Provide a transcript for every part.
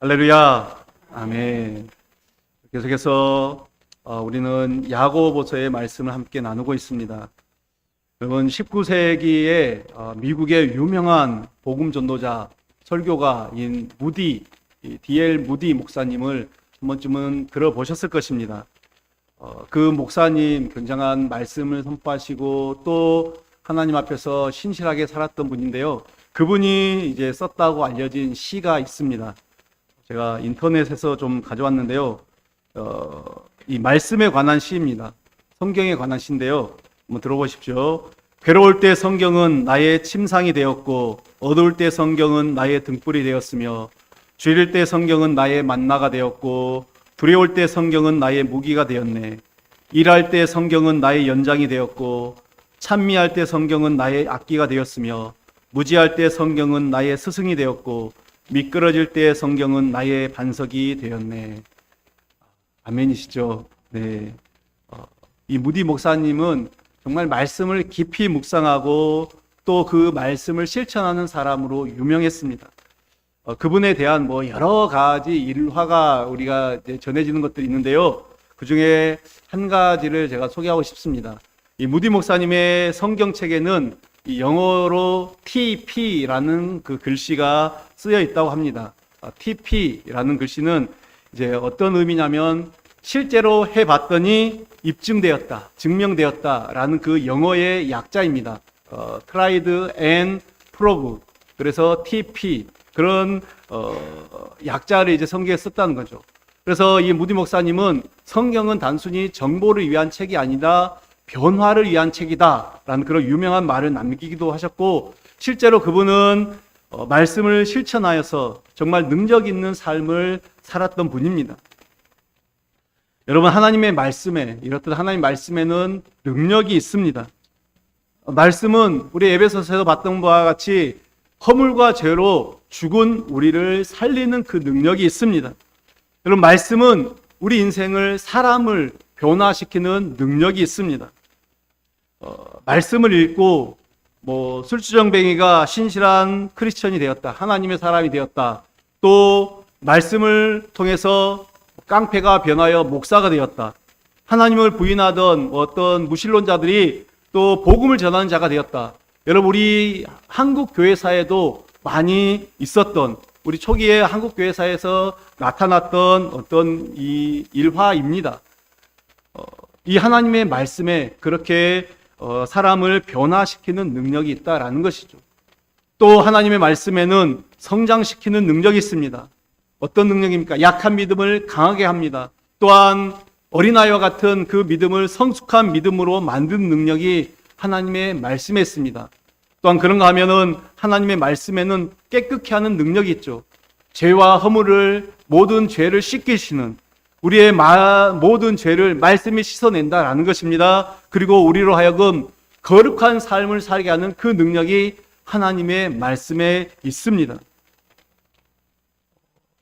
할렐루야. 아멘. 계속해서 우리는 야고보서의 말씀을 함께 나누고 있습니다. 여러분 19세기에 미국의 유명한 복음 전도자 설교가인 D.L. 무디 목사님을 한 번쯤은 들어보셨을 것입니다. 그 목사님 굉장한 말씀을 선포하시고 또 하나님 앞에서 신실하게 살았던 분인데요. 그분이 이제 썼다고 알려진 시가 있습니다. 제가 인터넷에서 좀 가져왔는데요. 이 말씀에 관한 시입니다. 성경에 관한 시인데요. 한번 들어보십시오. 괴로울 때 성경은 나의 침상이 되었고 어두울 때 성경은 나의 등불이 되었으며 주일 때 성경은 나의 만나가 되었고 두려울 때 성경은 나의 무기가 되었네. 일할 때 성경은 나의 연장이 되었고 찬미할 때 성경은 나의 악기가 되었으며 무지할 때 성경은 나의 스승이 되었고 미끄러질 때 성경은 나의 반석이 되었네. 아멘이시죠? 네. 이 무디 목사님은 정말 말씀을 깊이 묵상하고 또 그 말씀을 실천하는 사람으로 유명했습니다. 그분에 대한 여러 가지 일화가 우리가 이제 전해지는 것들이 있는데요. 그 중에 한 가지를 제가 소개하고 싶습니다. 이 무디 목사님의 성경책에는 이 영어로 TP라는 그 글씨가 쓰여 있다고 합니다. TP라는 글씨는 이제 어떤 의미냐면 실제로 해봤더니 입증되었다, 증명되었다라는 그 영어의 약자입니다. Tried and Proved. 그래서 TP 그런 약자를 이제 성경에 썼다는 거죠. 그래서 이 무디 목사님은 성경은 단순히 정보를 위한 책이 아니라 변화를 위한 책이다라는 그런 유명한 말을 남기기도 하셨고, 실제로 그분은 말씀을 실천하여서 정말 능력 있는 삶을 살았던 분입니다. 여러분, 하나님의 말씀에, 이렇듯 하나님 말씀에는 능력이 있습니다. 말씀은 우리 에베소서에서 봤던 바와 같이 허물과 죄로 죽은 우리를 살리는 그 능력이 있습니다. 여러분, 말씀은 우리 인생을, 사람을 변화시키는 능력이 있습니다. 말씀을 읽고 술주정뱅이가 신실한 크리스천이 되었다, 하나님의 사람이 되었다, 또 말씀을 통해서 깡패가 변하여 목사가 되었다, 하나님을 부인하던 어떤 무신론자들이 또 복음을 전하는 자가 되었다. 여러분, 우리 한국 교회사에도 많이 있었던, 우리 초기에 한국 교회사에서 나타났던 어떤 이 일화입니다. 이 하나님의 말씀에 그렇게 사람을 변화시키는 능력이 있다라는 것이죠. 또 하나님의 말씀에는 성장시키는 능력이 있습니다. 어떤 능력입니까? 약한 믿음을 강하게 합니다. 또한 어린아이와 같은 그 믿음을 성숙한 믿음으로 만드는 능력이 하나님의 말씀에 있습니다. 또한 그런가 하면은 하나님의 말씀에는 깨끗게 하는 능력이 있죠. 죄와 허물을, 모든 죄를 씻기시는, 우리의 모든 죄를 말씀이 씻어낸다라는 것입니다. 그리고 우리로 하여금 거룩한 삶을 살게 하는 그 능력이 하나님의 말씀에 있습니다.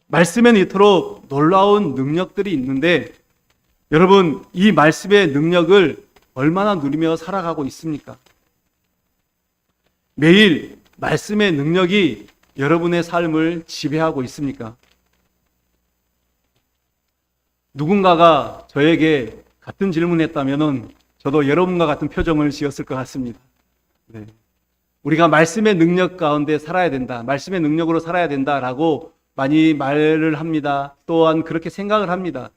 말씀에는 이토록 놀라운 능력들이 있는데, 여러분, 이 말씀의 능력을 얼마나 누리며 살아가고 있습니까? 매일 말씀의 능력이 여러분의 삶을 지배하고 있습니까? 누군가가 저에게 같은 질문을 했다면 저도 여러분과 같은 표정을 지었을 것 같습니다. 네. 우리가 말씀의 능력 가운데 살아야 된다, 말씀의 능력으로 살아야 된다라고 많이 말을 합니다. 또한 그렇게 생각을 합니다.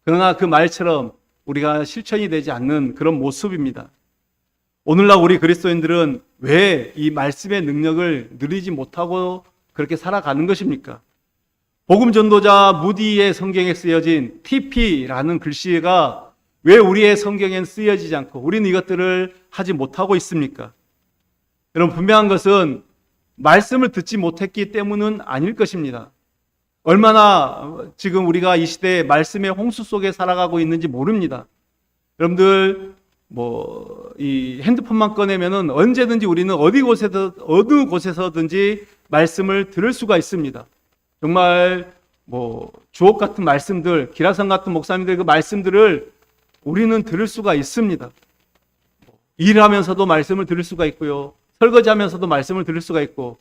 그러나 그 말처럼 우리가 실천이 되지 않는 그런 모습입니다. 오늘날 우리 그리스도인들은 왜 이 말씀의 능력을 누리지 못하고 그렇게 살아가는 것입니까? 복음 전도자 무디의 성경에 쓰여진 TP라는 글씨가 왜 우리의 성경엔 쓰여지지 않고 우리는 이것들을 하지 못하고 있습니까? 여러분, 분명한 것은 말씀을 듣지 못했기 때문은 아닐 것입니다. 얼마나 지금 우리가 이 시대에 말씀의 홍수 속에 살아가고 있는지 모릅니다. 여러분들 이 핸드폰만 꺼내면은 언제든지 우리는 어느 곳에서든지 말씀을 들을 수가 있습니다. 정말 주옥 같은 말씀들, 기라성 같은 목사님들 그 말씀들을 우리는 들을 수가 있습니다. 일하면서도 말씀을 들을 수가 있고요, 설거지하면서도 말씀을 들을 수가 있고,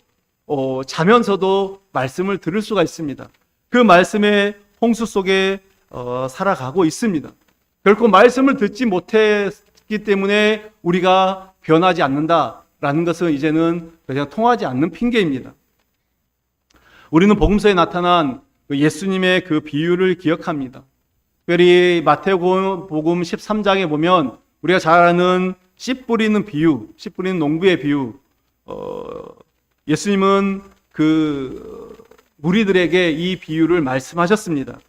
자면서도 말씀을 들을 수가 있습니다. 그 말씀의 홍수 속에 살아가고 있습니다. 결코 말씀을 듣지 못했기 때문에 우리가 변하지 않는다라는 것은 이제는 그냥 통하지 않는 핑계입니다. 우리는 복음서에 나타난 예수님의 그 비유를 기억합니다. 특별히 마태복음 13장에 보면 우리가 잘 아는 씨 뿌리는 비유, 씨 뿌리는 농부의 비유, 예수님은 그 무리들에게 이 비유를 말씀하셨습니다.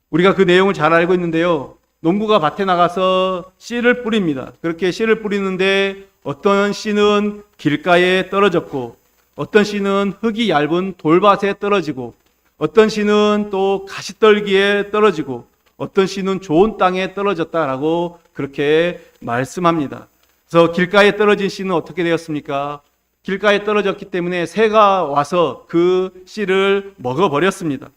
우리가 그 내용을 잘 알고 있는데요. 농부가 밭에 나가서 씨를 뿌립니다. 그렇게 씨를 뿌리는데 어떤 씨는 길가에 떨어졌고, 어떤 씨는 흙이 얇은 돌밭에 떨어지고, 어떤 씨는 또 가시떨기에 떨어지고, 어떤 씨는 좋은 땅에 떨어졌다라고 그렇게 말씀합니다. 그래서 길가에 떨어진 씨는 어떻게 되었습니까? 길가에 떨어졌기 때문에 새가 와서 그 씨를 먹어버렸습니다.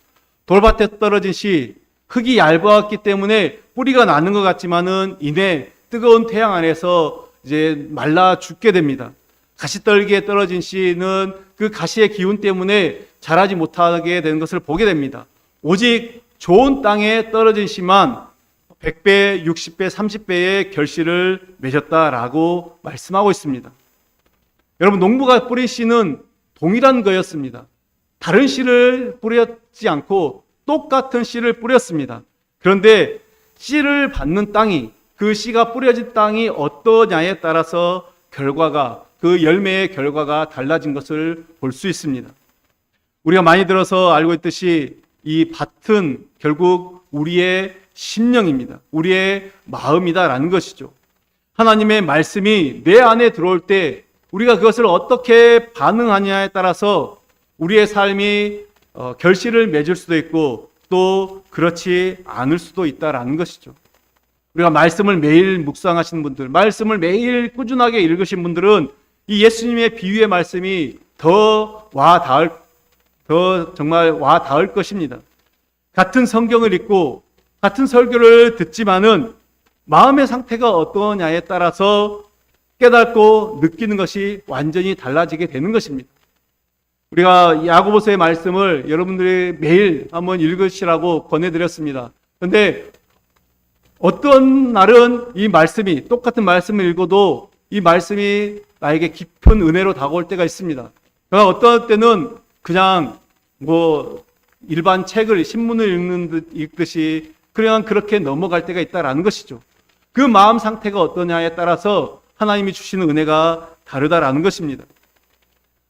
돌밭에 떨어진 씨, 흙이 얇았기 때문에 뿌리가 나는 것 같지만은 이내 뜨거운 태양 안에서 이제 말라 죽게 됩니다. 가시떨기에 떨어진 씨는 그 가시의 기운 때문에 자라지 못하게 되는 것을 보게 됩니다. 오직 좋은 땅에 떨어진 씨만 100배, 60배, 30배의 결실을 맺었다라고 말씀하고 있습니다. 여러분, 농부가 뿌린 씨는 동일한 거였습니다. 다른 씨를 뿌렸지 않고 똑같은 씨를 뿌렸습니다. 그런데 씨를 받는 땅이, 그 씨가 뿌려진 땅이 어떠냐에 따라서 그 열매의 결과가 달라진 것을 볼 수 있습니다. 우리가 많이 들어서 알고 있듯이 이 밭은 결국 우리의 심령입니다. 우리의 마음이다라는 것이죠. 하나님의 말씀이 내 안에 들어올 때 우리가 그것을 어떻게 반응하냐에 따라서 우리의 삶이 결실을 맺을 수도 있고 또 그렇지 않을 수도 있다라는 것이죠. 우리가 말씀을 매일 묵상하시는 분들, 말씀을 매일 꾸준하게 읽으신 분들은 이 예수님의 비유의 말씀이 정말 와 닿을 것입니다. 같은 성경을 읽고 같은 설교를 듣지만은 마음의 상태가 어떠냐에 따라서 깨닫고 느끼는 것이 완전히 달라지게 되는 것입니다. 우리가 야고보서의 말씀을 여러분들이 매일 한번 읽으시라고 권해드렸습니다. 그런데 어떤 날은 이 말씀이, 똑같은 말씀을 읽어도 이 말씀이 나에게 깊은 은혜로 다가올 때가 있습니다. 그러나 어떤 때는 그냥 일반 책을, 신문을 읽듯이 그냥 그렇게 넘어갈 때가 있다라는 것이죠. 그 마음 상태가 어떠냐에 따라서 하나님이 주시는 은혜가 다르다라는 것입니다.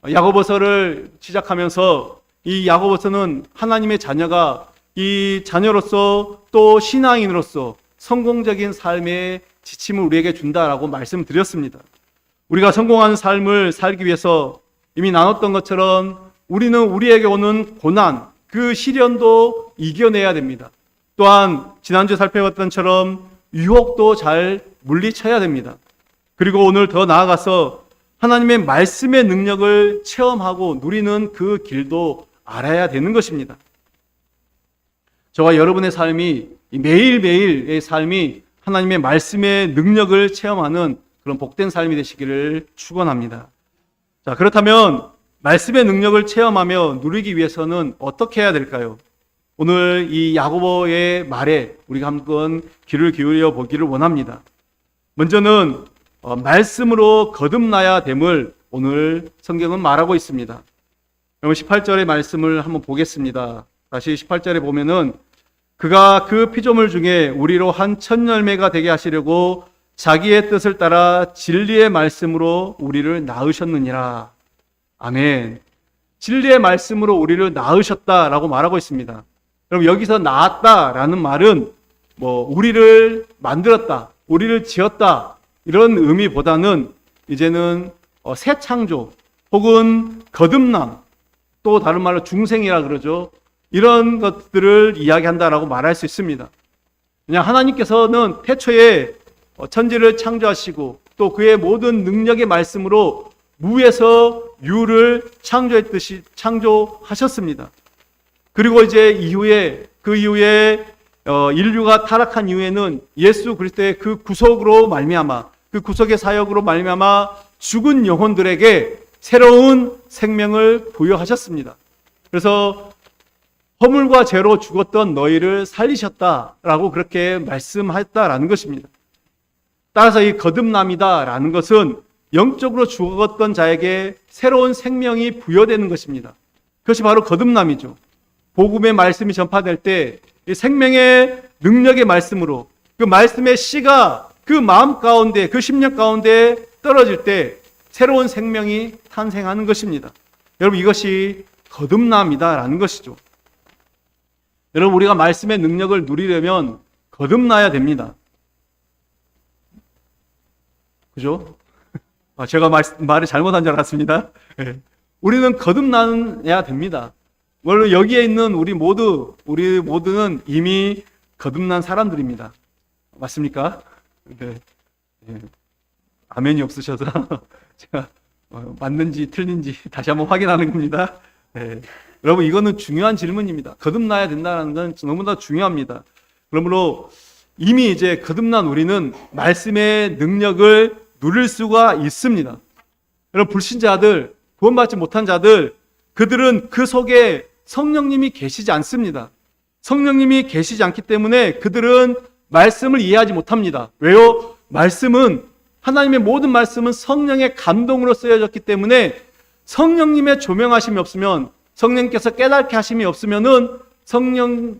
야고보서를 시작하면서 이 야고보서는 하나님의 자녀가 이 자녀로서 또 신앙인으로서 성공적인 삶의 지침을 우리에게 준다라고 말씀드렸습니다. 우리가 성공하는 삶을 살기 위해서 이미 나눴던 것처럼 우리는 우리에게 오는 고난, 그 시련도 이겨내야 됩니다. 또한 지난주 살펴봤던 것처럼 유혹도 잘 물리쳐야 됩니다. 그리고 오늘 더 나아가서 하나님의 말씀의 능력을 체험하고 누리는 그 길도 알아야 되는 것입니다. 저와 여러분의 삶이, 매일매일의 삶이 하나님의 말씀의 능력을 체험하는 그런 복된 삶이 되시기를 축원합니다. 자, 그렇다면 말씀의 능력을 체험하며 누리기 위해서는 어떻게 해야 될까요? 오늘 이 야고보의 말에 우리가 한번 귀를 기울여 보기를 원합니다. 먼저는 말씀으로 거듭나야 됨을 오늘 성경은 말하고 있습니다. 그럼 18절의 말씀을 한번 보겠습니다. 다시 18절에 보면은 그가 그 피조물 중에 우리로 한 첫 열매가 되게 하시려고 자기의 뜻을 따라 진리의 말씀으로 우리를 낳으셨느니라. 아멘. 진리의 말씀으로 우리를 낳으셨다라고 말하고 있습니다. 그럼 여기서 낳았다라는 말은 우리를 만들었다, 우리를 지었다 이런 의미보다는 이제는 새 창조 혹은 거듭남, 또 다른 말로 중생이라 그러죠. 이런 것들을 이야기한다라고 말할 수 있습니다. 그냥 하나님께서는 태초에 천지를 창조하시고 또 그의 모든 능력의 말씀으로 무에서 유를 창조했듯이 창조하셨습니다. 그리고 이제 그 이후에 인류가 타락한 이후에는 예수 그리스도의 그 구속으로 말미암아, 그 구속의 사역으로 말미암아 죽은 영혼들에게 새로운 생명을 부여하셨습니다. 그래서 허물과 죄로 죽었던 너희를 살리셨다라고 그렇게 말씀했다라는 것입니다. 따라서 이 거듭남이다라는 것은 영적으로 죽었던 자에게 새로운 생명이 부여되는 것입니다. 그것이 바로 거듭남이죠. 복음의 말씀이 전파될 때 이 생명의 능력의 말씀으로 그 말씀의 씨가 그 마음 가운데, 그 심령 가운데 떨어질 때 새로운 생명이 탄생하는 것입니다. 여러분, 이것이 거듭남이다라는 것이죠. 여러분, 우리가 말씀의 능력을 누리려면 거듭나야 됩니다. 그죠? 제가 말을 잘못한 줄 알았습니다. 네. 우리는 거듭나야 됩니다. 물론 여기에 있는 우리 모두는 이미 거듭난 사람들입니다. 맞습니까? 네. 네. 아멘이 없으셔서 제가 맞는지 틀린지 다시 한번 확인하는 겁니다. 네. 여러분, 이거는 중요한 질문입니다. 거듭나야 된다는 건 너무나 중요합니다. 그러므로 이미 이제 거듭난 우리는 말씀의 능력을 누릴 수가 있습니다. 여러분, 불신자들, 구원받지 못한 자들, 그들은 그 속에 성령님이 계시지 않습니다. 성령님이 계시지 않기 때문에 그들은 말씀을 이해하지 못합니다. 왜요? 하나님의 모든 말씀은 성령의 감동으로 쓰여졌기 때문에 성령님의 조명하심이 없으면, 성령님께서 깨닫게 하심이 없으면은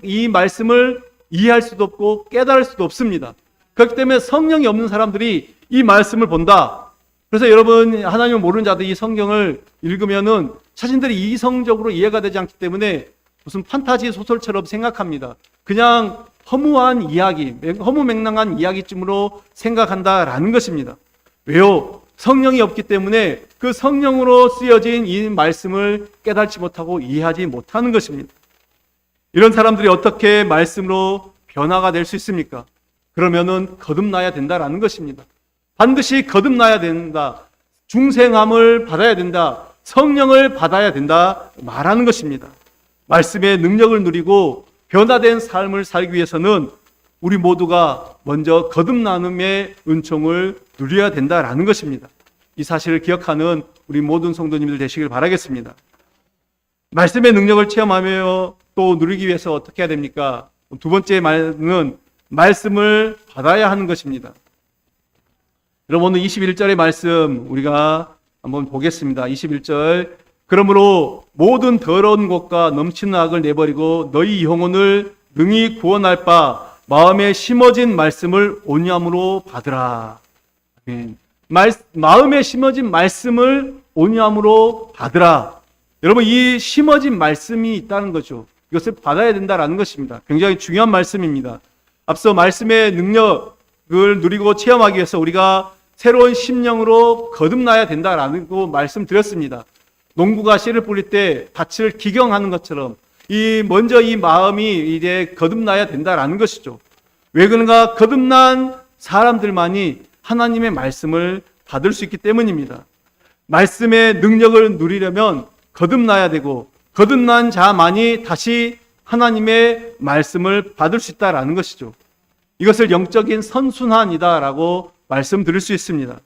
이 말씀을 이해할 수도 없고 깨달을 수도 없습니다. 그렇기 때문에 성령이 없는 사람들이 이 말씀을 본다. 그래서 여러분, 하나님을 모르는 자들이 이 성경을 읽으면은 자신들이 이성적으로 이해가 되지 않기 때문에 무슨 판타지 소설처럼 생각합니다. 그냥 허무한 이야기, 허무맹랑한 이야기쯤으로 생각한다라는 것입니다. 왜요? 성령이 없기 때문에 그 성령으로 쓰여진 이 말씀을 깨닫지 못하고 이해하지 못하는 것입니다. 이런 사람들이 어떻게 말씀으로 변화가 될 수 있습니까? 그러면은 거듭나야 된다라는 것입니다. 반드시 거듭나야 된다. 중생함을 받아야 된다. 성령을 받아야 된다 말하는 것입니다. 말씀의 능력을 누리고 변화된 삶을 살기 위해서는 우리 모두가 먼저 거듭남의 은총을 누려야 된다라는 것입니다. 이 사실을 기억하는 우리 모든 성도님들 되시길 바라겠습니다. 말씀의 능력을 체험하며 또 누리기 위해서 어떻게 해야 됩니까? 두 번째 말은 말씀을 받아야 하는 것입니다. 여러분, 오늘 21절의 말씀 우리가 한번 보겠습니다. 21절. 그러므로 모든 더러운 것과 넘치는 악을 내버리고 너희 영혼을 능히 구원할 바 마음에 심어진 말씀을 온유함으로 받으라. 마음에 심어진 말씀을 온유함으로 받으라. 여러분, 이 심어진 말씀이 있다는 거죠. 이것을 받아야 된다라는 것입니다. 굉장히 중요한 말씀입니다. 앞서 말씀의 능력을 누리고 체험하기 위해서 우리가 새로운 심령으로 거듭나야 된다라는 거 말씀드렸습니다. 농부가 씨를 뿌릴 때 밭을 기경하는 것처럼 먼저 이 마음이 이제 거듭나야 된다라는 것이죠. 왜 그런가? 거듭난 사람들만이 하나님의 말씀을 받을 수 있기 때문입니다. 말씀의 능력을 누리려면 거듭나야 되고 거듭난 자만이 다시 하나님의 말씀을 받을 수 있다라는 것이죠. 이것을 영적인 선순환이다라고 말씀드릴 수 있습니다.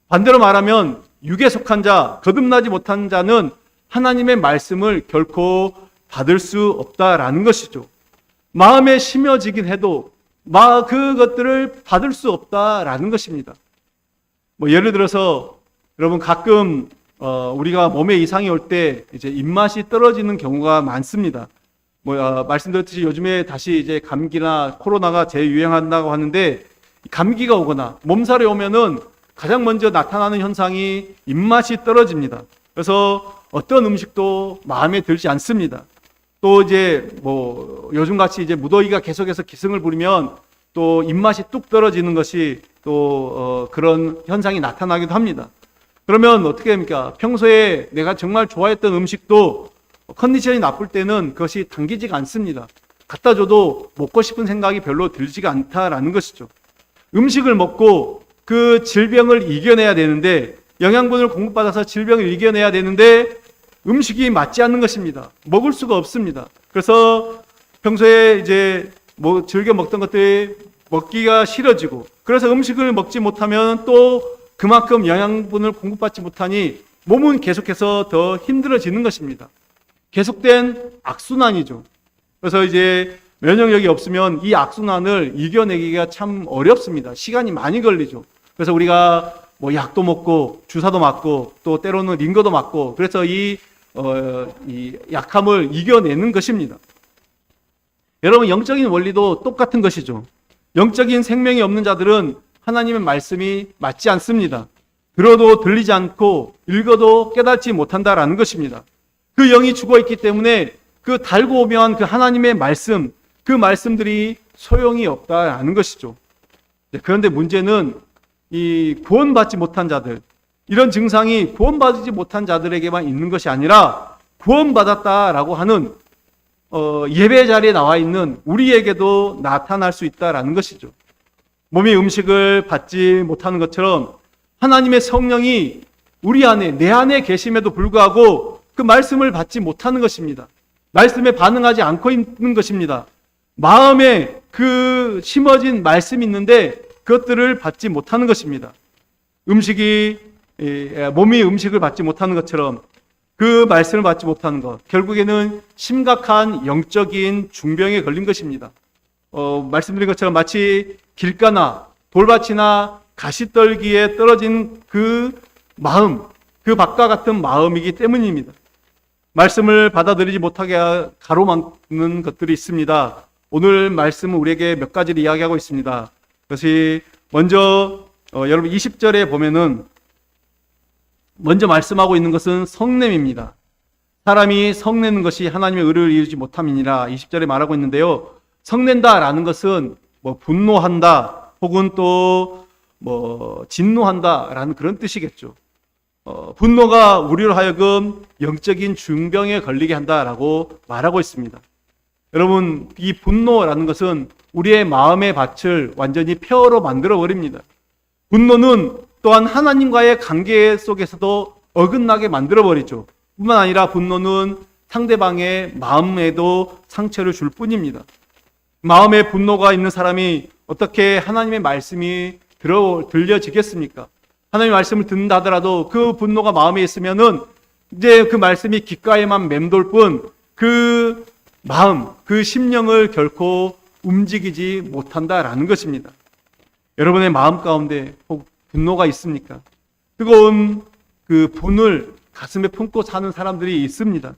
반대로 말하면 육에 속한 자, 거듭나지 못한 자는 하나님의 말씀을 결코 받을 수 없다라는 것이죠. 마음에 심어지긴 해도 그것들을 받을 수 없다라는 것입니다. 예를 들어서 여러분, 가끔 우리가 몸에 이상이 올 때 이제 입맛이 떨어지는 경우가 많습니다. 말씀드렸듯이 요즘에 다시 이제 감기나 코로나가 재유행한다고 하는데, 감기가 오거나 몸살이 오면은 가장 먼저 나타나는 현상이 입맛이 떨어집니다. 그래서 어떤 음식도 마음에 들지 않습니다. 또 이제 요즘같이 이제 무더위가 계속해서 기승을 부리면 또 입맛이 뚝 떨어지는 것이 또 그런 현상이 나타나기도 합니다. 그러면 어떻게 됩니까? 평소에 내가 정말 좋아했던 음식도 컨디션이 나쁠 때는 그것이 당기지가 않습니다. 갖다 줘도 먹고 싶은 생각이 별로 들지가 않다라는 것이죠. 음식을 먹고 그 질병을 이겨내야 되는데, 영양분을 공급받아서 질병을 이겨내야 되는데 음식이 맞지 않는 것입니다. 먹을 수가 없습니다. 그래서 평소에 이제 즐겨 먹던 것들이 먹기가 싫어지고, 그래서 음식을 먹지 못하면 또 그만큼 영양분을 공급받지 못하니 몸은 계속해서 더 힘들어지는 것입니다. 계속된 악순환이죠. 그래서 이제 면역력이 없으면 이 악순환을 이겨내기가 참 어렵습니다. 시간이 많이 걸리죠. 그래서 우리가 뭐 약도 먹고 주사도 맞고 또 때로는 링거도 맞고 그래서 이 약함을 이겨내는 것입니다. 여러분, 영적인 원리도 똑같은 것이죠. 영적인 생명이 없는 자들은 하나님의 말씀이 맞지 않습니다. 들어도 들리지 않고 읽어도 깨닫지 못한다라는 것입니다. 그 영이 죽어 있기 때문에 그 달고 오면 그 하나님의 말씀, 그 말씀들이 소용이 없다라는 것이죠. 그런데 문제는 이 구원받지 못한 자들, 이런 증상이 구원받지 못한 자들에게만 있는 것이 아니라 구원받았다라고 하는 예배 자리에 나와 있는 우리에게도 나타날 수 있다라는 것이죠. 몸이 음식을 받지 못하는 것처럼 하나님의 성령이 우리 안에, 내 안에 계심에도 불구하고 그 말씀을 받지 못하는 것입니다. 말씀에 반응하지 않고 있는 것입니다. 마음에 그 심어진 말씀이 있는데 그것들을 받지 못하는 것입니다. 몸이 음식을 받지 못하는 것처럼 그 말씀을 받지 못하는 것, 결국에는 심각한 영적인 중병에 걸린 것입니다. 말씀드린 것처럼 마치 길가나 돌밭이나 가시떨기에 떨어진 그 마음, 그 밭과 같은 마음이기 때문입니다. 말씀을 받아들이지 못하게 가로막는 것들이 있습니다. 오늘 말씀은 우리에게 몇 가지를 이야기하고 있습니다. 그것이 먼저 여러분 20절에 보면은 먼저 말씀하고 있는 것은 성냄입니다. 사람이 성내는 것이 하나님의 의를 이루지 못함이니라 20절에 말하고 있는데요. 성낸다라는 것은 뭐 분노한다 혹은 또 뭐 진노한다라는 그런 뜻이겠죠. 분노가 우리로 하여금 영적인 중병에 걸리게 한다라고 말하고 있습니다. 여러분, 이 분노라는 것은 우리의 마음의 밭을 완전히 폐허로 만들어 버립니다. 분노는 또한 하나님과의 관계 속에서도 어긋나게 만들어 버리죠. 뿐만 아니라 분노는 상대방의 마음에도 상처를 줄 뿐입니다. 마음에 분노가 있는 사람이 어떻게 하나님의 말씀이 들려지겠습니까? 하나님의 말씀을 듣는다 하더라도 그 분노가 마음에 있으면은 이제 그 말씀이 귓가에만 맴돌 뿐 그 마음, 그 심령을 결코 움직이지 못한다라는 것입니다. 여러분의 마음 가운데 혹 분노가 있습니까? 뜨거운 그 분을 가슴에 품고 사는 사람들이 있습니다.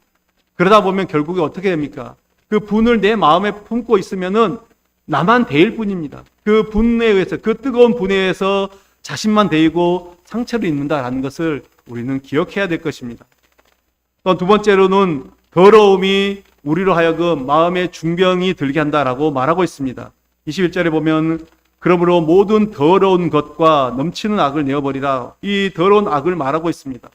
그러다 보면 결국에 어떻게 됩니까? 그 분을 내 마음에 품고 있으면은 나만 데일 뿐입니다. 그 분에 의해서, 그 뜨거운 분에 의해서 자신만 데이고 상처를 입는다라는 것을 우리는 기억해야 될 것입니다. 또 두 번째로는 더러움이 우리로 하여금 마음의 중병이 들게 한다라고 말하고 있습니다. 21절에 보면 그러므로 모든 더러운 것과 넘치는 악을 내어버리라. 이 더러운 악을 말하고 있습니다.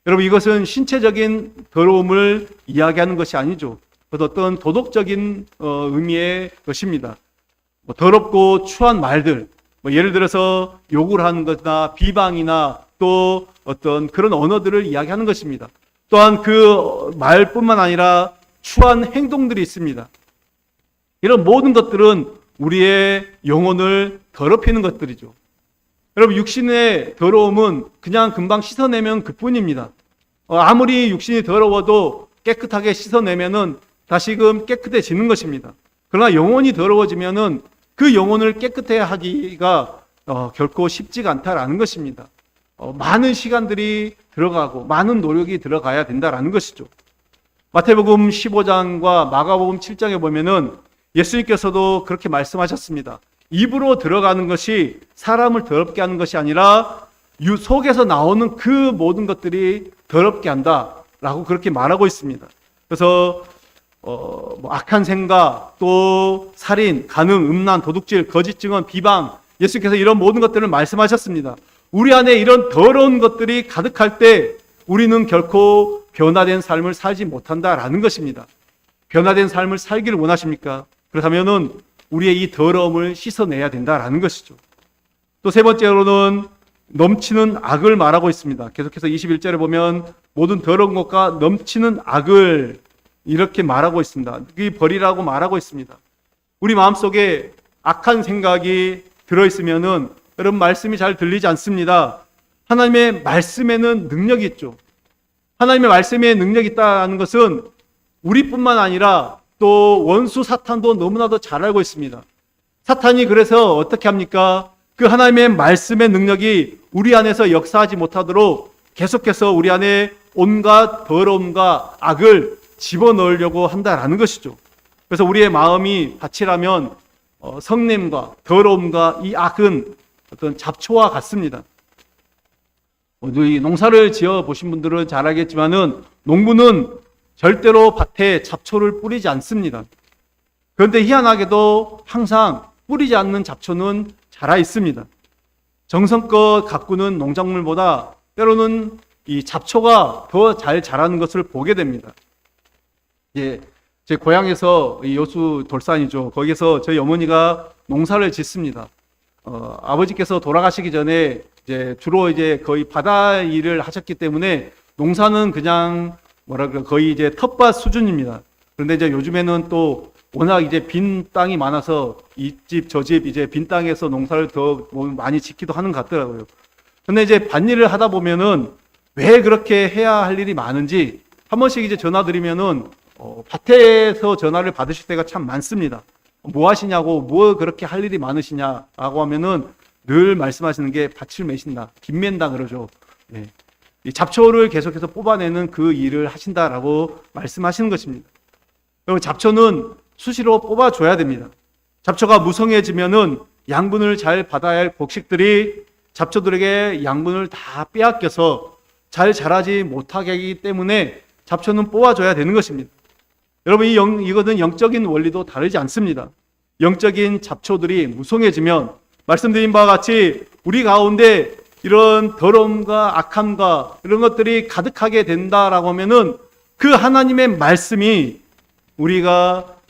여러분, 이것은 신체적인 더러움을 이야기하는 것이 아니죠. 어떤 도덕적인 의미의 것입니다. 더럽고 추한 말들, 예를 들어서 욕을 하는 것이나 비방이나 또 어떤 그런 언어들을 이야기하는 것입니다. 또한 그 말뿐만 아니라 추한 행동들이 있습니다. 이런 모든 것들은 우리의 영혼을 더럽히는 것들이죠. 여러분, 육신의 더러움은 그냥 금방 씻어내면 그뿐입니다. 아무리 육신이 더러워도 깨끗하게 씻어내면은 다시금 깨끗해지는 것입니다. 그러나 영혼이 더러워지면은 그 영혼을 깨끗해 하기가 결코 쉽지가 않다라는 것입니다. 많은 시간들이 들어가고 많은 노력이 들어가야 된다라는 것이죠. 마태복음 15장과 마가복음 7장에 보면은 예수님께서도 그렇게 말씀하셨습니다. 입으로 들어가는 것이 사람을 더럽게 하는 것이 아니라 속에서 나오는 그 모든 것들이 더럽게 한다라고 그렇게 말하고 있습니다. 그래서 악한 생각, 또 살인, 간음, 음란, 도둑질, 거짓 증언, 비방, 예수께서 이런 모든 것들을 말씀하셨습니다. 우리 안에 이런 더러운 것들이 가득할 때 우리는 결코 변화된 삶을 살지 못한다라는 것입니다. 변화된 삶을 살기를 원하십니까? 그렇다면은 우리의 이 더러움을 씻어내야 된다라는 것이죠. 또 세 번째로는 넘치는 악을 말하고 있습니다. 계속해서 21절에 보면 모든 더러운 것과 넘치는 악을 이렇게 말하고 있습니다. 이 버리라고 말하고 있습니다. 우리 마음속에 악한 생각이 들어있으면은 여러분, 말씀이 잘 들리지 않습니다. 하나님의 말씀에는 능력이 있죠. 하나님의 말씀에 능력이 있다는 것은 우리뿐만 아니라 또 원수 사탄도 너무나도 잘 알고 있습니다. 사탄이 그래서 어떻게 합니까? 그 하나님의 말씀의 능력이 우리 안에서 역사하지 못하도록 계속해서 우리 안에 온갖 더러움과 악을 집어넣으려고 한다라는 것이죠. 그래서 우리의 마음이 밭이라면 성냄과 더러움과 이 악은 어떤 잡초와 같습니다. 이 농사를 지어 보신 분들은 잘 알겠지만은 농부는 절대로 밭에 잡초를 뿌리지 않습니다. 그런데 희한하게도 항상 뿌리지 않는 잡초는 자라 있습니다. 정성껏 가꾸는 농작물보다 때로는 이 잡초가 더 잘 자라는 것을 보게 됩니다. 예, 제 고향에서 이 여수 돌산이죠. 거기서 저희 어머니가 농사를 짓습니다. 아버지께서 돌아가시기 전에 이제 주로 이제 거의 바다 일을 하셨기 때문에 농사는 그냥 거의 이제 텃밭 수준입니다. 그런데 이제 요즘에는 또 워낙 이제 빈 땅이 많아서 이 집 저 집 이제 빈 땅에서 농사를 더 많이 짓기도 하는 것 같더라고요. 근데 이제 밭일을 하다 보면은 왜 그렇게 해야 할 일이 많은지 한 번씩 이제 전화 드리면은 밭에서 전화를 받으실 때가 참 많습니다. 뭐 하시냐고, 뭐 그렇게 할 일이 많으시냐라고 하면은 늘 말씀하시는 게 밭을 매신다, 김 맨다 그러죠. 예. 이 잡초를 계속해서 뽑아내는 그 일을 하신다라고 말씀하시는 것입니다. 그리고 잡초는 수시로 뽑아줘야 됩니다. 잡초가 무성해지면은 양분을 잘 받아야 할 곡식들이 잡초들에게 양분을 다 빼앗겨서 잘 자라지 못하게 하기 때문에 잡초는 뽑아줘야 되는 것입니다. 여러분, 이거는 영적인 원리도 다르지 않습니다. 영적인 잡초들이 무성해지면 말씀드린 바와 같이 우리 가운데 이런 더러움과 악함과 이런 것들이 가득하게 된다라고 하면은 그 하나님의 말씀이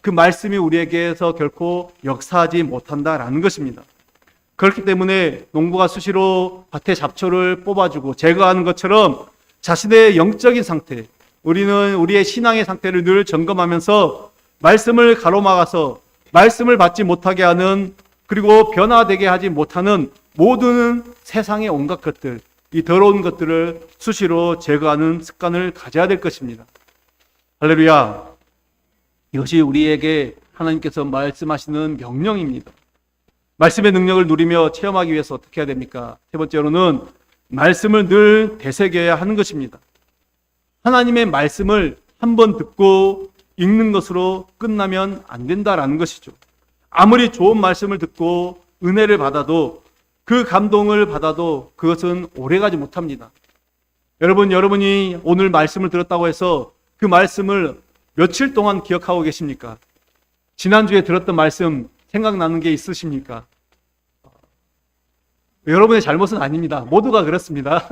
그 말씀이 우리에게서 결코 역사하지 못한다라는 것입니다. 그렇기 때문에 농부가 수시로 밭에 잡초를 뽑아주고 제거하는 것처럼 자신의 영적인 상태, 우리는 우리의 신앙의 상태를 늘 점검하면서 말씀을 가로막아서 말씀을 받지 못하게 하는, 그리고 변화되게 하지 못하는 모든 세상의 온갖 것들, 이 더러운 것들을 수시로 제거하는 습관을 가져야 될 것입니다. 할렐루야. 이것이 우리에게 하나님께서 말씀하시는 명령입니다. 말씀의 능력을 누리며 체험하기 위해서 어떻게 해야 됩니까? 세 번째로는 말씀을 늘 되새겨야 하는 것입니다. 하나님의 말씀을 한번 듣고 읽는 것으로 끝나면 안 된다라는 것이죠. 아무리 좋은 말씀을 듣고 은혜를 받아도, 그 감동을 받아도 그것은 오래가지 못합니다. 여러분이 오늘 말씀을 들었다고 해서 그 말씀을 며칠 동안 기억하고 계십니까? 지난주에 들었던 말씀 생각나는 게 있으십니까? 여러분의 잘못은 아닙니다. 모두가 그렇습니다.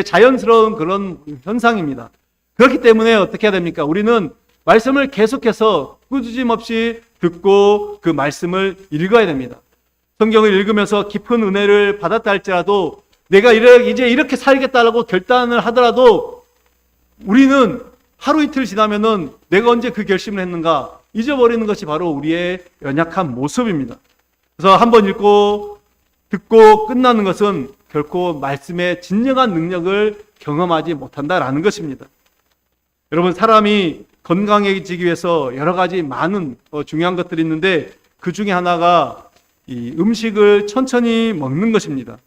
자연스러운 그런 현상입니다. 그렇기 때문에 어떻게 해야 됩니까? 우리는 말씀을 계속해서 꾸짖음없이 듣고 그 말씀을 읽어야 됩니다. 성경을 읽으면서 깊은 은혜를 받았다 할지라도 내가 이제 이렇게 살겠다라고 결단을 하더라도 우리는 하루 이틀 지나면은 내가 언제 그 결심을 했는가 잊어버리는 것이 바로 우리의 연약한 모습입니다. 그래서 한번 읽고 듣고 끝나는 것은 결코 말씀의 진정한 능력을 경험하지 못한다라는 것입니다. 여러분, 사람이 건강해지기 위해서 여러 가지 많은 중요한 것들이 있는데 그 중에 하나가 이 음식을 천천히 먹는 것입니다.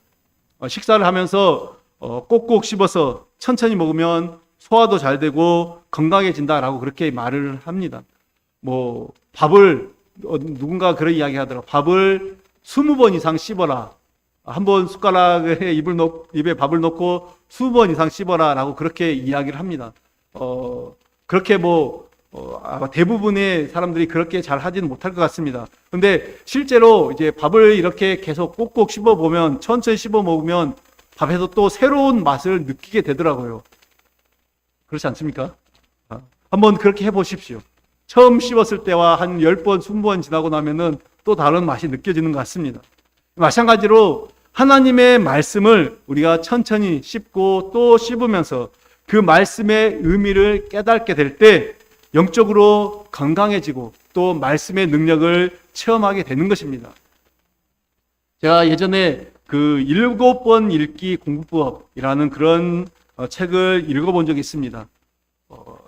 식사를 하면서 꼭꼭 씹어서 천천히 먹으면 소화도 잘 되고 건강해진다라고 그렇게 말을 합니다. 밥을 누군가 그런 이야기 하더라고요. 밥을 20번 이상 씹어라. 한번 숟가락에 입에 밥을 넣고 20번 이상 씹어라 라고 그렇게 이야기를 합니다. 그렇게 아마 대부분의 사람들이 그렇게 잘 하지는 못할 것 같습니다. 근데 실제로 이제 밥을 이렇게 계속 꼭꼭 씹어 보면, 천천히 씹어 먹으면 밥에서 또 새로운 맛을 느끼게 되더라고요. 그렇지 않습니까? 한번 그렇게 해보십시오. 처음 씹었을 때와 한 10번, 20번 지나고 나면은 또 다른 맛이 느껴지는 것 같습니다. 마찬가지로 하나님의 말씀을 우리가 천천히 씹고 또 씹으면서 그 말씀의 의미를 깨닫게 될 때 영적으로 건강해지고 또 말씀의 능력을 체험하게 되는 것입니다. 제가 예전에 그 7번 읽기 공부법이라는 그런 책을 읽어본 적이 있습니다.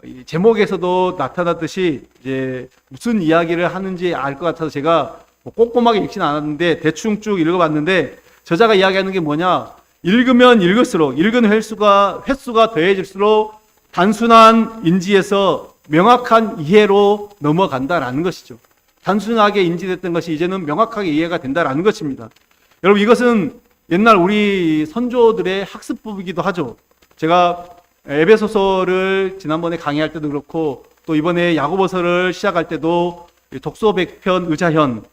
이 제목에서도 나타났듯이 이제 무슨 이야기를 하는지 알 것 같아서 제가 뭐 꼼꼼하게 읽지는 않았는데 대충 쭉 읽어봤는데 저자가 이야기하는 게 뭐냐? 읽으면 읽을수록 읽은 횟수가 더해질수록 단순한 인지에서 명확한 이해로 넘어간다라는 것이죠. 단순하게 인지됐던 것이 이제는 명확하게 이해가 된다라는 것입니다. 여러분, 이것은 옛날 우리 선조들의 학습법이기도 하죠. 제가 에베소서를 지난번에 강의할 때도 그렇고 또 이번에 야고보서를 시작할 때도 독서 100편 의자현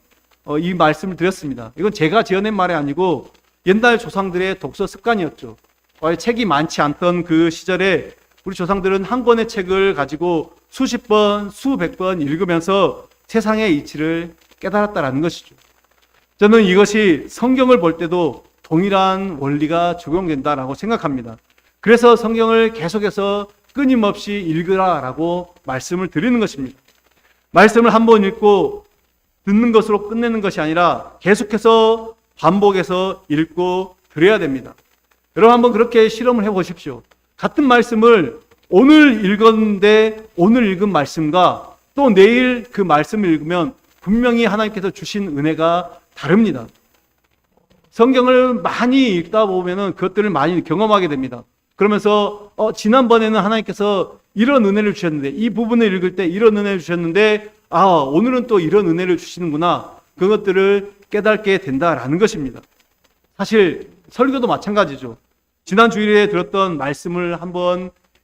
이 말씀을 드렸습니다. 이건 제가 지어낸 말이 아니고 옛날 조상들의 독서 습관이었죠. 책이 많지 않던 그 시절에 우리 조상들은 한 권의 책을 가지고 수십 번, 수백 번 읽으면서 세상의 이치를 깨달았다라는 것이죠. 저는 이것이 성경을 볼 때도 동일한 원리가 적용된다라고 생각합니다. 그래서 성경을 계속해서 끊임없이 읽으라라고 말씀을 드리는 것입니다. 말씀을 한번 읽고 듣는 것으로 끝내는 것이 아니라 계속해서 반복해서 읽고 들어야 됩니다. 여러분, 한번 그렇게 실험을 해보십시오. 같은 말씀을 오늘 읽었는데 오늘 읽은 말씀과 또 내일 그 말씀을 읽으면 분명히 하나님께서 주신 은혜가 다릅니다. 성경을 많이 읽다 보면은 그것들을 많이 경험하게 됩니다. 그러면서 지난번에는 하나님께서 이런 은혜를 주셨는데 이 부분을 읽을 때 이런 은혜를 주셨는데 오늘은 또 이런 은혜를 주시는구나. 그것들을 깨닫게 된다라는 것입니다. 사실 설교도 마찬가지죠. 지난 주일에 들었던 말씀을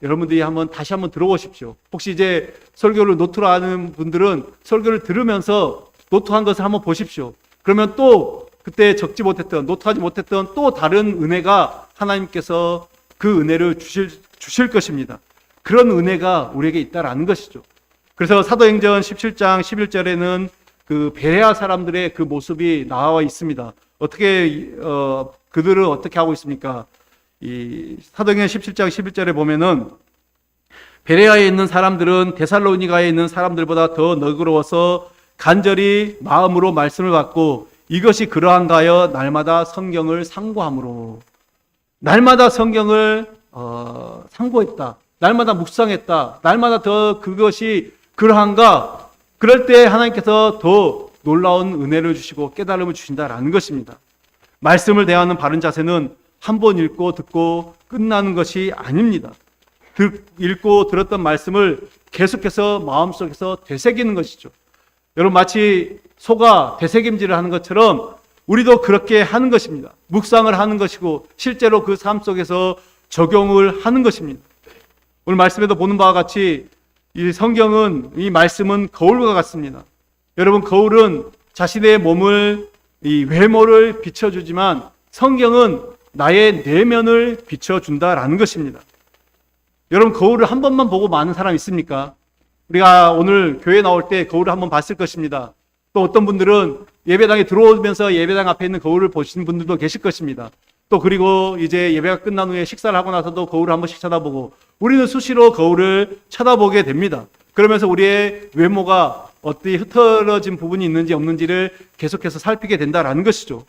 여러분들이 다시 한번 들어보십시오. 혹시 이제 설교를 노트로 하는 분들은 설교를 들으면서 노트한 것을 한번 보십시오. 그러면 또 그때 적지 못했던, 노트하지 못했던 또 다른 은혜가 하나님께서 그 은혜를 주실 것입니다. 그런 은혜가 우리에게 있다라는 것이죠. 그래서 사도행전 17장 11절에는 그 베레아 사람들의 그 모습이 나와 있습니다. 그들은 어떻게 하고 있습니까? 이 사도행전 17장 11절에 보면은 베레아에 있는 사람들은 데살로니가에 있는 사람들보다 더 너그러워서 간절히 마음으로 말씀을 받고 이것이 그러한가 하여 날마다 성경을 상고함으로, 날마다 성경을 상고했다, 날마다 묵상했다, 날마다 더 그것이 그러한가, 그럴 때 하나님께서 더 놀라운 은혜를 주시고 깨달음을 주신다라는 것입니다. 말씀을 대하는 바른 자세는 한 번 읽고 듣고 끝나는 것이 아닙니다. 읽고 들었던 말씀을 계속해서 마음속에서 되새기는 것이죠. 여러분, 마치 소가 되새김질을 하는 것처럼 우리도 그렇게 하는 것입니다. 묵상을 하는 것이고 실제로 그 삶 속에서 적용을 하는 것입니다. 오늘 말씀에도 보는 바와 같이 이 성경은, 이 말씀은 거울과 같습니다. 여러분, 거울은 자신의 이 외모를 비춰주지만 성경은 나의 내면을 비춰준다라는 것입니다. 여러분, 거울을 한 번만 보고 마는 사람 있습니까? 우리가 오늘 교회 나올 때 거울을 한번 봤을 것입니다. 또 어떤 분들은 예배당에 들어오면서 예배당 앞에 있는 거울을 보시는 분들도 계실 것입니다. 또 그리고 이제 예배가 끝난 후에 식사를 하고 나서도 거울을 한 번씩 쳐다보고, 우리는 수시로 거울을 쳐다보게 됩니다. 그러면서 우리의 외모가 어떻게 흐트러진 부분이 있는지 없는지를 계속해서 살피게 된다라는 것이죠.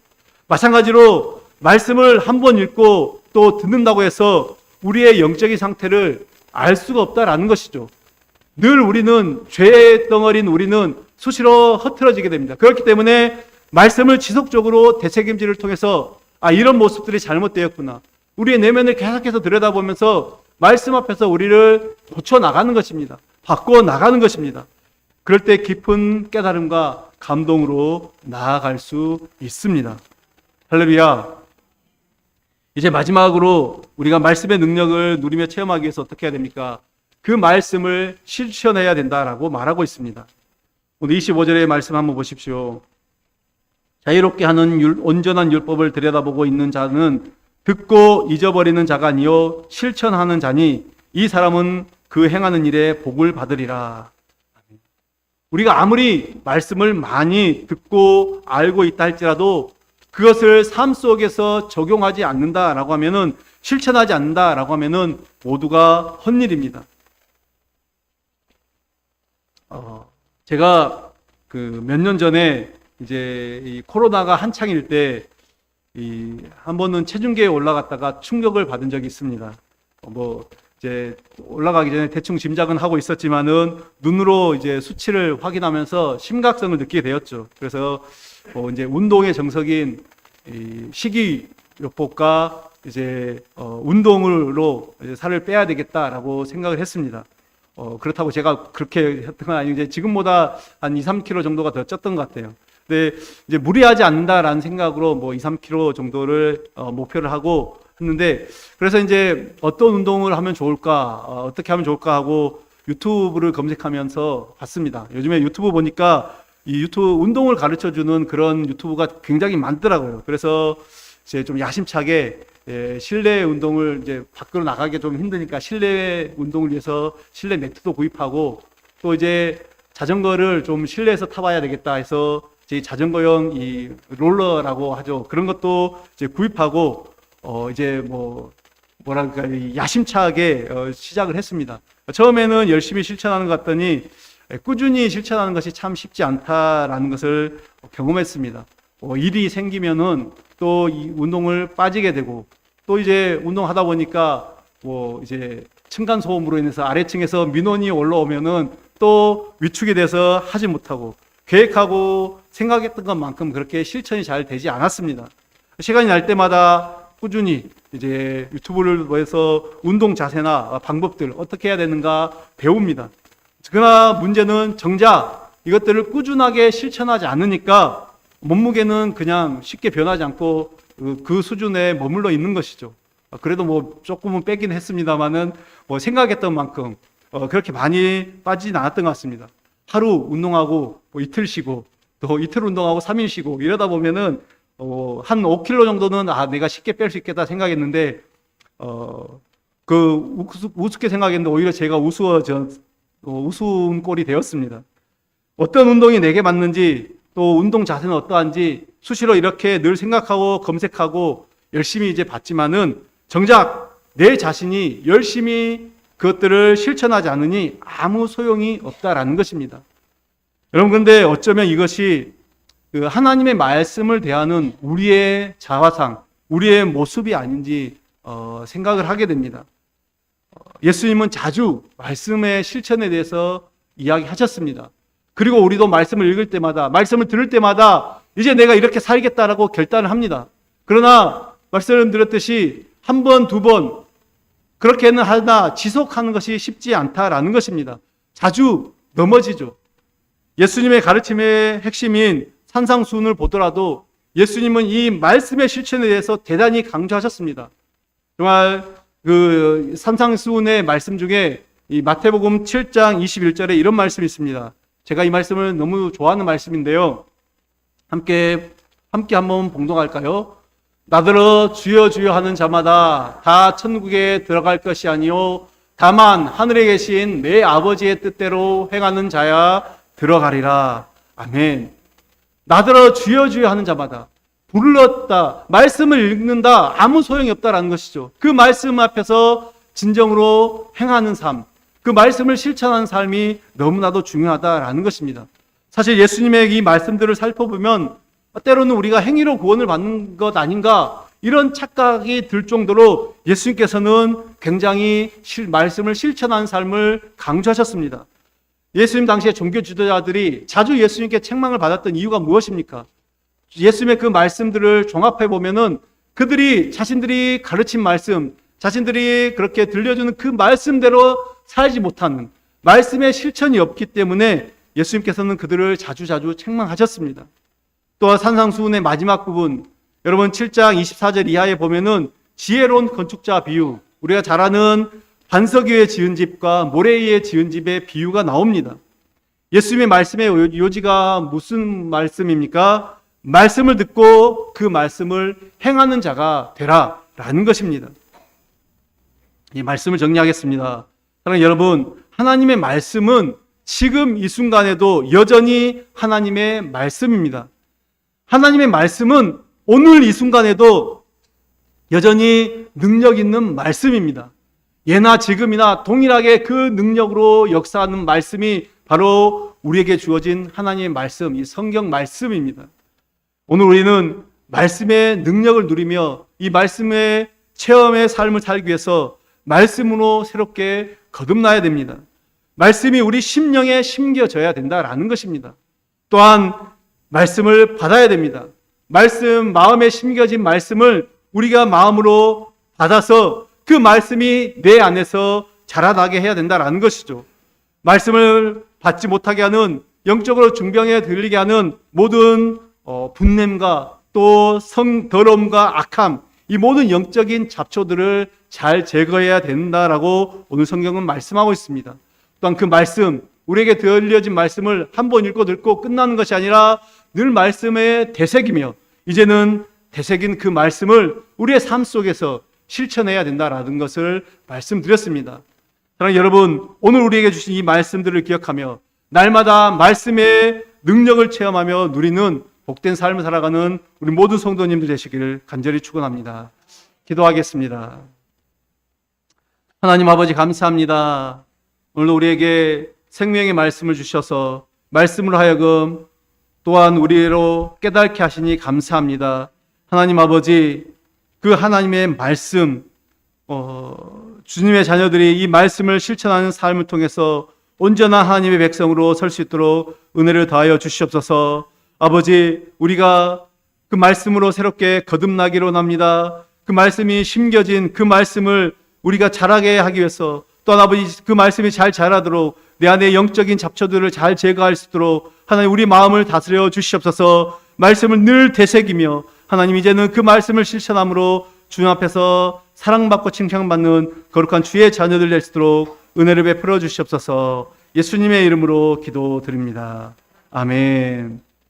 마찬가지로 말씀을 한 번 읽고 또 듣는다고 해서 우리의 영적인 상태를 알 수가 없다라는 것이죠. 늘 우리는, 죄의 덩어리인 우리는 수시로 흐트러지게 됩니다. 그렇기 때문에 말씀을 지속적으로 되새김질을 통해서 이런 모습들이 잘못되었구나, 우리의 내면을 계속해서 들여다보면서 말씀 앞에서 우리를 고쳐나가는 것입니다. 바꿔 나가는 것입니다. 그럴 때 깊은 깨달음과 감동으로 나아갈 수 있습니다. 할렐루야. 이제 마지막으로 우리가 말씀의 능력을 누리며 체험하기 위해서 어떻게 해야 됩니까? 그 말씀을 실천해야 된다라고 말하고 있습니다. 오늘 25절의 말씀 한번 보십시오. 자유롭게 하는 온전한 율법을 들여다보고 있는 자는 듣고 잊어버리는 자가 아니요 실천하는 자니 이 사람은 그 행하는 일에 복을 받으리라. 우리가 아무리 말씀을 많이 듣고 알고 있다 할지라도 그것을 삶 속에서 적용하지 않는다라고 하면은, 실천하지 않는다라고 하면은 모두가 헛일입니다. 제가 몇 년 전에 이제 이 코로나가 한창일 때 한 번은 체중계에 올라갔다가 충격을 받은 적이 있습니다. 이제 올라가기 전에 대충 짐작은 하고 있었지만은 눈으로 이제 수치를 확인하면서 심각성을 느끼게 되었죠. 그래서 이제 운동의 정석인 이 식이요법과 이제 운동으로 이제 살을 빼야 되겠다라고 생각을 했습니다. 그렇다고 제가 그렇게 했던 건 아니고 이제 지금보다 한 2, 3kg 정도가 더 쪘던 것 같아요. 근데 이제 무리하지 않는다라는 생각으로 뭐 2, 3kg 정도를 목표를 하고 했는데, 그래서 이제 어떤 운동을 하면 좋을까, 어떻게 하면 좋을까 하고 유튜브를 검색하면서 봤습니다. 요즘에 유튜브 보니까 이 유튜브 운동을 가르쳐 주는 그런 유튜브가 굉장히 많더라고요. 그래서 이제 좀 야심차게 실내 운동을 이제 밖으로 나가기 좀 힘드니까 실내 운동을 위해서 실내 매트도 구입하고, 또 이제 자전거를 좀 실내에서 타봐야 되겠다 해서 이제 자전거용 이 롤러라고 하죠. 그런 것도 이제 구입하고 이제 뭐랄까 야심차게 시작을 했습니다. 처음에는 열심히 실천하는 것 같더니 꾸준히 실천하는 것이 참 쉽지 않다라는 것을 경험했습니다. 일이 생기면은 또 이 운동을 빠지게 되고, 또 이제 운동하다 보니까 이제 층간 소음으로 인해서 아래층에서 민원이 올라오면은 또 위축이 돼서 하지 못하고, 계획하고 생각했던 것만큼 그렇게 실천이 잘 되지 않았습니다. 시간이 날 때마다 꾸준히 이제 유튜브를 통해서 운동 자세나 방법들 어떻게 해야 되는가 배웁니다. 그러나 문제는 정작 이것들을 꾸준하게 실천하지 않으니까 몸무게는 그냥 쉽게 변하지 않고 그 수준에 머물러 있는 것이죠. 그래도 조금은 빼긴 했습니다만은 생각했던 만큼 그렇게 많이 빠지진 않았던 것 같습니다. 하루 운동하고 이틀 쉬고, 또 이틀 운동하고 3일 쉬고, 이러다 보면은 한 5kg 정도는 내가 쉽게 뺄 수 있겠다 생각했는데 우습게 생각했는데 오히려 제가 우스운 꼴이 되었습니다. 어떤 운동이 내게 맞는지, 또 운동 자세는 어떠한지 수시로 이렇게 늘 생각하고 검색하고 열심히 이제 봤지만은 정작 내 자신이 열심히 그것들을 실천하지 않으니 아무 소용이 없다라는 것입니다. 여러분, 근데 어쩌면 이것이 하나님의 말씀을 대하는 우리의 자화상, 우리의 모습이 아닌지 생각을 하게 됩니다. 예수님은 자주 말씀의 실천에 대해서 이야기하셨습니다. 그리고 우리도 말씀을 읽을 때마다, 말씀을 들을 때마다 이제 내가 이렇게 살겠다라고 결단을 합니다. 그러나 말씀드렸듯이 한 번, 두 번 그렇게는 하나 지속하는 것이 쉽지 않다라는 것입니다. 자주 넘어지죠. 예수님의 가르침의 핵심인 산상수훈을 보더라도 예수님은 이 말씀의 실천에 대해서 대단히 강조하셨습니다. 정말 그 산상수훈의 말씀 중에 이 마태복음 7장 21절에 이런 말씀이 있습니다. 제가 이 말씀을 너무 좋아하는 말씀인데요. 함께 한번 봉독할까요? 나더러 주여 주여 하는 자마다 다 천국에 들어갈 것이 아니요 다만 하늘에 계신 내 아버지의 뜻대로 행하는 자야 들어가리라. 아멘. 나더러 주여 주여 하는 자마다, 불렀다, 말씀을 읽는다, 아무 소용이 없다라는 것이죠. 그 말씀 앞에서 진정으로 행하는 삶, 그 말씀을 실천하는 삶이 너무나도 중요하다라는 것입니다. 사실 예수님의 이 말씀들을 살펴보면 때로는 우리가 행위로 구원을 받는 것 아닌가, 이런 착각이 들 정도로 예수님께서는 굉장히 말씀을 실천하는 삶을 강조하셨습니다. 예수님 당시에 종교 지도자들이 자주 예수님께 책망을 받았던 이유가 무엇입니까? 예수님의 그 말씀들을 종합해 보면은 그들이 자신들이 가르친 말씀, 자신들이 그렇게 들려주는 그 말씀대로 살지 못하는, 말씀의 실천이 없기 때문에 예수님께서는 그들을 자주 책망하셨습니다. 또 산상수훈의 마지막 부분, 여러분 7장 24절 이하에 보면은 지혜로운 건축자 비유, 우리가 잘 아는 반석 위에 지은 집과 모래 위에 지은 집의 비유가 나옵니다. 예수님의 말씀의 요지가 무슨 말씀입니까? 말씀을 듣고 그 말씀을 행하는 자가 되라 라는 것입니다. 이 말씀을 정리하겠습니다. 사랑하는 여러분, 하나님의 말씀은 지금 이 순간에도 여전히 하나님의 말씀입니다. 하나님의 말씀은 오늘 이 순간에도 여전히 능력 있는 말씀입니다. 예나 지금이나 동일하게 그 능력으로 역사하는 말씀이 바로 우리에게 주어진 하나님의 말씀, 이 성경 말씀입니다. 오늘 우리는 말씀의 능력을 누리며 이 말씀의 체험의 삶을 살기 위해서 말씀으로 새롭게 거듭나야 됩니다. 말씀이 우리 심령에 심겨져야 된다라는 것입니다. 또한 말씀을 받아야 됩니다. 마음에 심겨진 말씀을 우리가 마음으로 받아서 그 말씀이 내 안에서 자라나게 해야 된다라는 것이죠. 말씀을 받지 못하게 하는, 영적으로 중병에 들리게 하는 모든 분냄과 또 더러움과 악함, 이 모든 영적인 잡초들을 잘 제거해야 된다라고 오늘 성경은 말씀하고 있습니다. 또한 그 말씀, 우리에게 들려진 말씀을 한 번 읽고 듣고 끝나는 것이 아니라 늘 말씀에 되새기며 이제는 되새긴 그 말씀을 우리의 삶 속에서 실천해야 된다라는 것을 말씀드렸습니다. 사랑하는 여러분, 오늘 우리에게 주신 이 말씀들을 기억하며 날마다 말씀의 능력을 체험하며 누리는 복된 삶을 살아가는 우리 모든 성도님들 되시기를 간절히 축원합니다. 기도하겠습니다. 하나님 아버지 감사합니다. 오늘도 우리에게 생명의 말씀을 주셔서 말씀으로 하여금 또한 우리로 깨닫게 하시니 감사합니다. 하나님 아버지, 그 하나님의 말씀, 주님의 자녀들이 이 말씀을 실천하는 삶을 통해서 온전한 하나님의 백성으로 설 수 있도록 은혜를 더하여 주시옵소서. 아버지, 우리가 그 말씀으로 새롭게 거듭나기로 합니다. 그 말씀이 심겨진 그 말씀을 우리가 자라게 하기 위해서, 또한 아버지 그 말씀이 잘 자라도록 내 안에 영적인 잡초들을 잘 제거할 수 있도록 하나님 우리 마음을 다스려 주시옵소서. 말씀을 늘 되새기며 하나님 이제는 그 말씀을 실천함으로 주님 앞에서 사랑받고 칭찬받는 거룩한 주의 자녀들 될 수 있도록 은혜를 베풀어 주시옵소서. 예수님의 이름으로 기도드립니다. 아멘.